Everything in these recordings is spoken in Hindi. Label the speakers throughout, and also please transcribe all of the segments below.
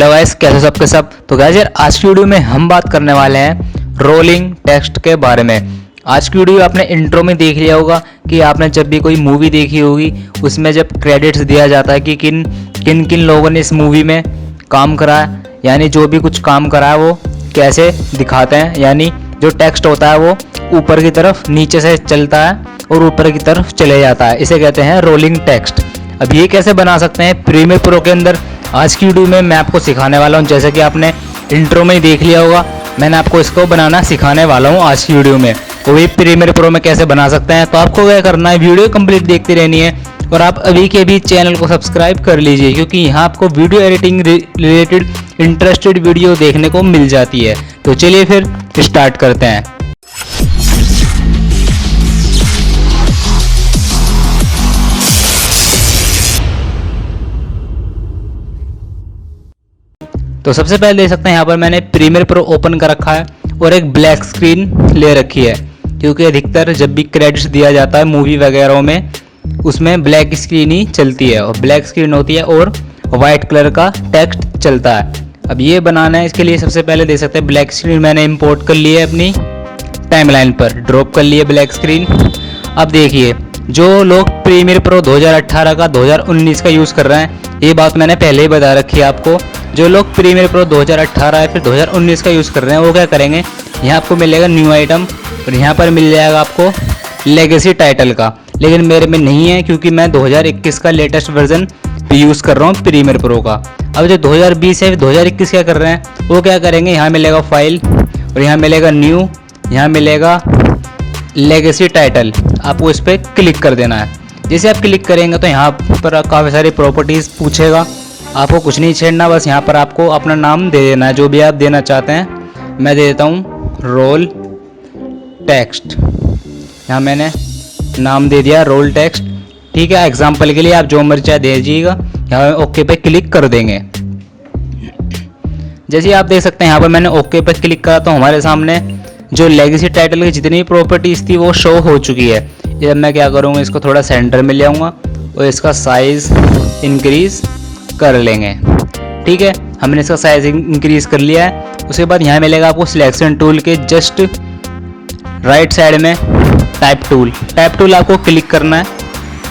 Speaker 1: हेलो गाइस, कैसे सबके सब। तो गाइस यार आज की वीडियो में हम बात करने वाले हैं रोलिंग टेक्स्ट के बारे में। आज की वीडियो आपने इंट्रो में देख लिया होगा कि आपने जब भी कोई मूवी देखी होगी उसमें जब क्रेडिट्स दिया जाता है कि किन किन किन लोगों ने इस मूवी में काम करा है, यानी जो भी कुछ काम करा है वो कैसे दिखाते हैं। यानी जो टेक्स्ट होता है वो ऊपर की तरफ नीचे से चलता है और ऊपर की तरफ चले जाता है, इसे कहते हैं रोलिंग टेक्स्ट। अब ये कैसे बना सकते हैं प्रीमियर प्रो के अंदर, आज की वीडियो में मैं आपको सिखाने वाला हूँ। जैसे कि आपने इंट्रो में ही देख लिया होगा, मैंने आपको इसको बनाना सिखाने वाला हूँ आज की वीडियो में। वो भी प्रीमियर प्रो में कैसे बना सकते हैं। तो आपको क्या करना है, वीडियो कंप्लीट देखती रहनी है और आप अभी के भी चैनल को सब्सक्राइब कर लीजिए, क्योंकि यहाँ आपको video editing related interested video देखने को मिल जाती है। तो चलिए फिर स्टार्ट करते हैं। तो सबसे पहले देख सकते हैं यहाँ पर मैंने प्रीमियर प्रो ओपन कर रखा है और एक ब्लैक स्क्रीन ले रखी है, क्योंकि अधिकतर जब भी क्रेडिट्स दिया जाता है मूवी वगैरह में उसमें ब्लैक स्क्रीन ही चलती है और ब्लैक स्क्रीन होती है और वाइट कलर का टेक्स्ट चलता है। अब ये बनाना है, इसके लिए सबसे पहले देख सकते हैं ब्लैक स्क्रीन मैंने इंपोर्ट कर ली है, अपनी टाइमलाइन पर ड्रॉप कर लिए ब्लैक स्क्रीन। अब देखिए जो लोग प्रीमियर प्रो 2018 का 2019 का यूज़ कर रहे हैं, ये बात मैंने पहले ही बता रखी है आपको। जो लोग प्रीमियर प्रो 2018 या फिर 2019 का यूज़ कर रहे हैं वो क्या करेंगे, यहाँ आपको मिलेगा न्यू आइटम और यहाँ पर मिल जाएगा आपको लेगेसी टाइटल का। लेकिन मेरे में नहीं है क्योंकि मैं 2021 का लेटेस्ट वर्जन यूज़ कर रहा हूँ प्रीमियर प्रो का। अब जो 2020 है 2021 क्या कर रहे हैं वो क्या करेंगे, यहाँ मिलेगा फाइल और यहाँ मिलेगा न्यू, यहाँ मिलेगा लेगेसी टाइटल, आपको इस पर क्लिक कर देना है। जैसे आप क्लिक करेंगे तो यहाँ पर काफ़ी सारी प्रॉपर्टीज़ पूछेगा, आपको कुछ नहीं छेड़ना, बस यहाँ पर आपको अपना नाम दे देना है जो भी आप देना चाहते हैं। मैं दे देता हूँ रोल टेक्स्ट, यहाँ मैंने नाम दे दिया रोल टेक्स्ट, ठीक है। एग्जाम्पल के लिए आप जो मर्जी चाहे दे दीजिएगा, यहाँ ओके पे क्लिक कर देंगे। जैसे आप देख सकते हैं यहाँ पर मैंने ओके पे क्लिक करा तो हमारे सामने जो लेगेसी टाइटल की जितनी प्रॉपर्टीज़ थी वो शो हो चुकी है। जब मैं क्या करूँगा, इसको थोड़ा सेंटर में ले आऊँगा और इसका साइज़ इंक्रीज़ कर लेंगे, ठीक है। हमने इसका साइज इंक्रीज कर लिया है। उसके बाद यहाँ मिलेगा आपको सिलेक्शन टूल के जस्ट राइट साइड में टाइप टूल आपको क्लिक करना है।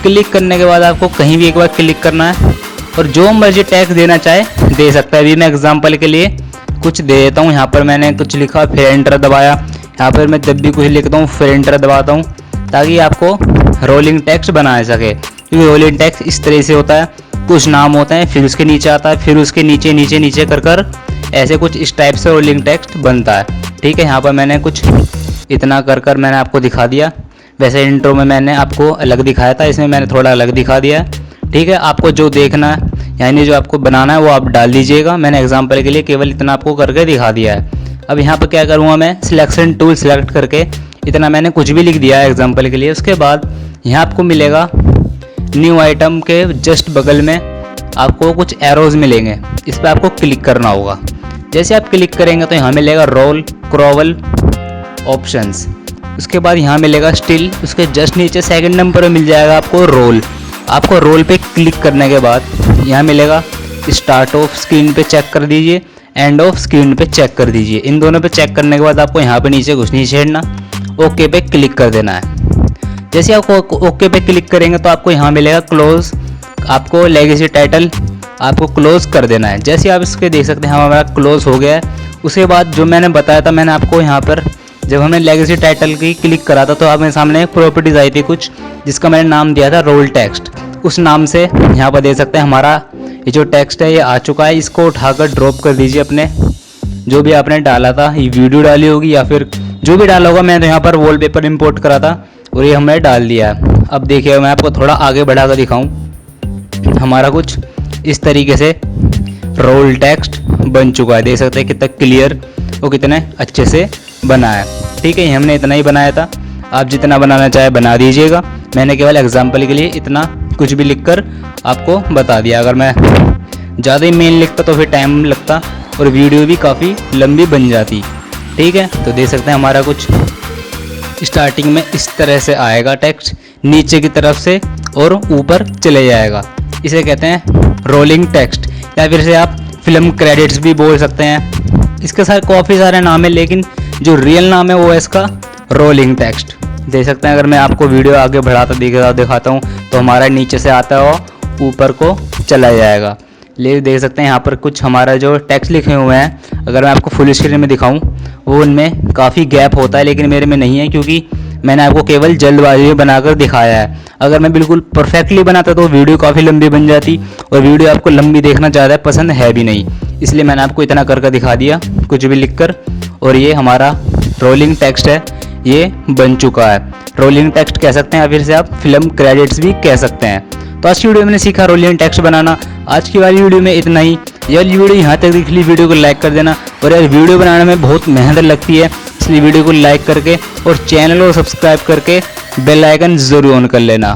Speaker 1: क्लिक करने के बाद आपको कहीं भी एक बार क्लिक करना है और जो मर्जी टैक्स देना चाहे दे सकता है। अभी मैं एग्जांपल के लिए कुछ दे देता हूँ। यहाँ पर मैंने कुछ लिखा, फिर एंटर दबाया। यहाँ पर मैं जब भी कुछ लिखता हूँ फिर एंटर दबाता हूँ ताकि आपको रोलिंग टेक्स्ट बना सके, क्योंकि रोलिंग टेक्स्ट इस तरह से होता है, कुछ नाम होते हैं फिर उसके नीचे आता है, फिर उसके नीचे नीचे नीचे कर ऐसे कुछ इस टाइप से रोलिंग टेक्स्ट बनता है, ठीक है। यहाँ पर मैंने कुछ इतना कर मैंने आपको दिखा दिया। वैसे इंट्रो में मैंने आपको अलग दिखाया था, इसमें मैंने थोड़ा अलग दिखा दिया है, ठीक है। आपको जो देखना है यानी जो आपको बनाना है वो आप डाल दीजिएगा। मैंने एग्जाम्पल के लिए केवल इतना आपको करके दिखा दिया है। अब यहाँ पर क्या करूँगा, मैं सिलेक्शन टूल सेलेक्ट करके इतना मैंने कुछ भी लिख दिया है एग्जाम्पल के लिए। उसके बाद यहाँ आपको मिलेगा न्यू आइटम के जस्ट बगल में आपको कुछ एरोज मिलेंगे, इस पर आपको क्लिक करना होगा। जैसे आप क्लिक करेंगे तो यहाँ मिलेगा रोल क्रॉवल ऑप्शंस। उसके बाद यहाँ मिलेगा स्टिल, उसके जस्ट नीचे सेकंड नंबर पर मिल जाएगा आपको रोल। आपको रोल पे क्लिक करने के बाद यहाँ मिलेगा स्टार्ट ऑफ स्क्रीन पे चेक कर दीजिए, एंड ऑफ स्क्रीन पे चेक कर दीजिए। इन दोनों पे चेक करने के बाद आपको यहाँ पे नीचे कुछ नहीं छेड़ना, ओके पे क्लिक कर देना है। जैसे आपको ओके पे क्लिक करेंगे तो आपको यहाँ मिलेगा क्लोज, आपको लेगेसी टाइटल आपको क्लोज कर देना है। जैसे आप इसके देख सकते हैं हमारा क्लोज हो गया है। उसके बाद जो मैंने बताया था, मैंने आपको यहाँ पर जब हमने लेगेसी टाइटल की क्लिक करा था तो आपके सामने एक प्रॉपर्टीज आई थी कुछ, जिसका मैंने नाम दिया था रोल टेक्स्ट। उस नाम से यहाँ पर देख सकते हैं हमारा ये जो टेक्स्ट है ये आ चुका है। इसको उठाकर ड्रॉप कर दीजिए अपने जो भी आपने डाला था, ये वीडियो डाली होगी या फिर जो भी डाला होगा। मैंने तो यहाँ पर वॉलपेपर इंपोर्ट करा था और ये हमने डाल दिया है। अब देखिए मैं आपको थोड़ा आगे बढ़ा कर दिखाऊं, हमारा कुछ इस तरीके से रोल टेक्स्ट बन चुका है। देख सकते हैं कितना क्लियर और कितने अच्छे से बना है, ठीक है। हमने इतना ही बनाया था, आप जितना बनाना चाहे बना दीजिएगा। मैंने केवल एग्जाम्पल के लिए इतना कुछ भी लिखकर आपको बता दिया। अगर मैं ज़्यादा ही मेन लिखता तो फिर टाइम लगता और वीडियो भी काफ़ी लंबी बन जाती, ठीक है। तो देख सकते हैं हमारा कुछ स्टार्टिंग में इस तरह से आएगा टेक्स्ट, नीचे की तरफ से और ऊपर चले जाएगा। इसे कहते हैं रोलिंग टेक्स्ट, या फिर से आप फिल्म क्रेडिट्स भी बोल सकते हैं। इसके सारे काफ़ी सारे नाम है, लेकिन जो रियल नाम है वो है इसका रोलिंग टेक्स्ट। देख सकते हैं, अगर मैं आपको वीडियो आगे बढ़ाता दिखाता हूँ तो हमारा नीचे से आता है और ऊपर को चला जाएगा। लेकिन देख सकते हैं यहाँ पर कुछ हमारा जो टेक्स्ट लिखे हुए हैं, अगर मैं आपको फुल स्क्रीन में दिखाऊं वो उनमें काफ़ी गैप होता है, लेकिन मेरे में नहीं है क्योंकि मैंने आपको केवल जल्दबाजी में बनाकर दिखाया है। अगर मैं बिल्कुल परफेक्टली बनाता तो वीडियो काफ़ी लंबी बन जाती, और वीडियो आपको लंबी देखना ज़्यादा पसंद है भी नहीं, इसलिए मैंने आपको इतना करके दिखा दिया कुछ भी लिखकर। और ये हमारा रोलिंग टेक्स्ट है, ये बन चुका है। रोलिंग टेक्स्ट कह सकते हैं या फिर से आप फिल्म क्रेडिट्स भी कह सकते हैं। तो आज की वीडियो में मैंने सीखा रोलिंग टेक्स्ट बनाना। आज की वाली वीडियो में इतना ही। यार वीडियो यहाँ तक देख ली, वीडियो को लाइक कर देना। और यार वीडियो बनाने में बहुत मेहनत लगती है, इसलिए वीडियो को लाइक करके और चैनल को सब्सक्राइब करके बेल आइकन ज़रूर ऑन कर लेना।